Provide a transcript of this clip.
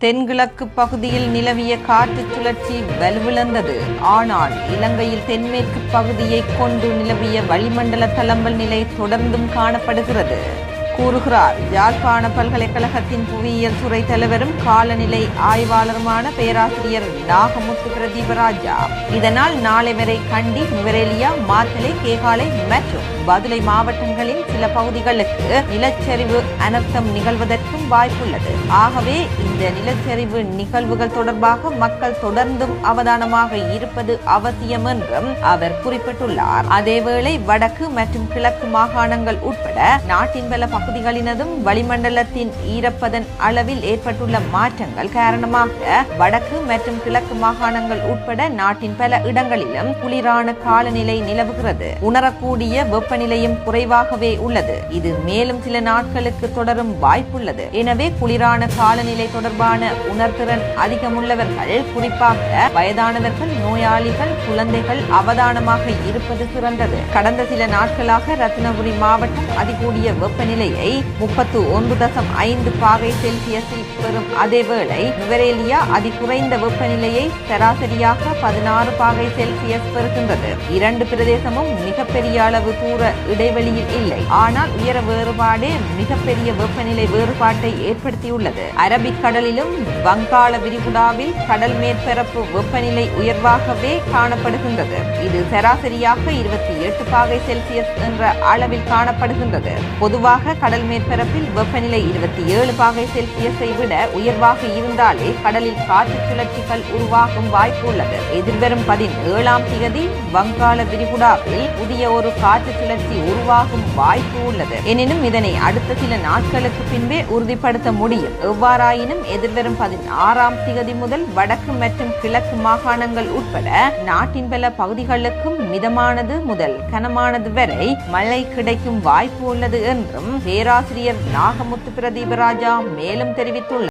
தென்கிழக்கு பகுதியில் நிலவிய காற்று சுழற்சி வலுவிழந்தது. ஆனால் இலங்கையில் தென்மேற்கு பகுதியை கொண்டு நிலவிய வளிமண்டல தளம்பல் நிலை தொடர்ந்தும் காணப்படுகிறது கூறுகிறார் யாழ்ப்பாண பல்கலைக்கழகத்தின் புவியியல் துறை தலைவரும் காலநிலை ஆய்வாளருமான பேராசிரியர் நாகமுத்து பிரதீபராஜா. இதனால் நாளை வரை கண்டி, நுவரெலியா, மாத்தளை, கேகாலை மற்றும் பதுளை மாவட்டங்களின் சில பகுதிகளுக்கு நிலச்சரிவு அனர்த்தம் நிகழ்வதற்கும் வாய்ப்புள்ளது. ஆகவே இந்த நிலச்சரிவு நிகழ்வுகள் தொடர்பாக மக்கள் தொடர்ந்தும் அவதானமாக இருப்பது அவசியம் என்றும் அவர் குறிப்பிட்டுள்ளார். அதேவேளை வடக்கு மற்றும் கிழக்கு மாகாணங்கள் உட்பட நாட்டின் பல பகுதிகளினதும் வளிமண்டலத்தின் ஈரப்பதன் அளவில் ஏற்பட்டுள்ள மாற்றங்கள் காரணமாக வடக்கு மற்றும் கிழக்கு மாகாணங்கள் உட்பட நாட்டின் பல இடங்களிலும் குளிரான காலநிலை நிலவுகிறது. உணரக்கூடிய வெப்பநிலையும் குறைவாகவே உள்ளது. இது மேலும் சில நாட்களுக்கு தொடரும் வாய்ப்புள்ளது. எனவே குளிரான காலநிலை தொடர்பான உணர்திறன் அதிகமுள்ளவர்கள், குறிப்பாக வயதானவர்கள், நோயாளிகள், குழந்தைகள் அவதானமாக இருப்பது சிறந்தது. கடந்த சில நாட்களாக ரத்னபுரி மாவட்டம் அதிகூடிய வெப்பநிலையை 31.5 பாகை செல்சியஸில் பெறும் அதேவேளை நுவரெலியா அதிகுறைந்த வெப்பநிலையை சராசரியாக 16 பாகை செல்சியஸ் பெறுகின்றது. இரண்டு பிரதேசமும் மிகப்பெரிய அளவு தூர இடைவெளியில் இல்லை. ஆனால் உயர வேறுபாடே மிகப்பெரிய வெப்பநிலை வேறுபாட்டை ஏற்படுத்தியுள்ளது. அரபிக்கடலிலும் வங்காள விரிகுடாவில் கடல் மேற்பரப்பு வெப்பநிலை உயர்வாகவே காணப்படுகின்றது. இது சராசரியாக 28 பாகை செல்சியஸ் என்ற அளவில் காணப்படுகின்றது. பொதுவாக கடல் மேற்பரப்பில் வெப்பநிலை 27 பாகை செல்சியஸை விட உயர்வாக இருந்தாலே கடலில் காற்று சுழற்சிகள் உருவாகும் வாய்ப்பு உள்ளது. எதிர்வரும் 17ஆம் தேதி வங்காள விரிகுடாவில் புதிய ஒரு காற்று சுழற்சி உருவாகும் வாய்ப்பு உள்ளது. எனினும் இதனை அடுத்த சில நாட்களுக்கு பின்பே உறுதிப்படுத்த முடியும். எவ்வாறாயினும் எதிர்வரும் 16ஆம் தேதி முதல் வடக்கு மற்றும் கிழக்கு மாகாணங்கள் உட்பட நாட்டின் பல பகுதிகளுக்கும் மிதமானது முதல் கனமானது வரை மழை கிடைக்கும் வாய்ப்பு உள்ளது என்றும் பேராசிரியர் நாகமுத்து பிரதீபராஜா மேலும் தெரிவித்துள்ளார்.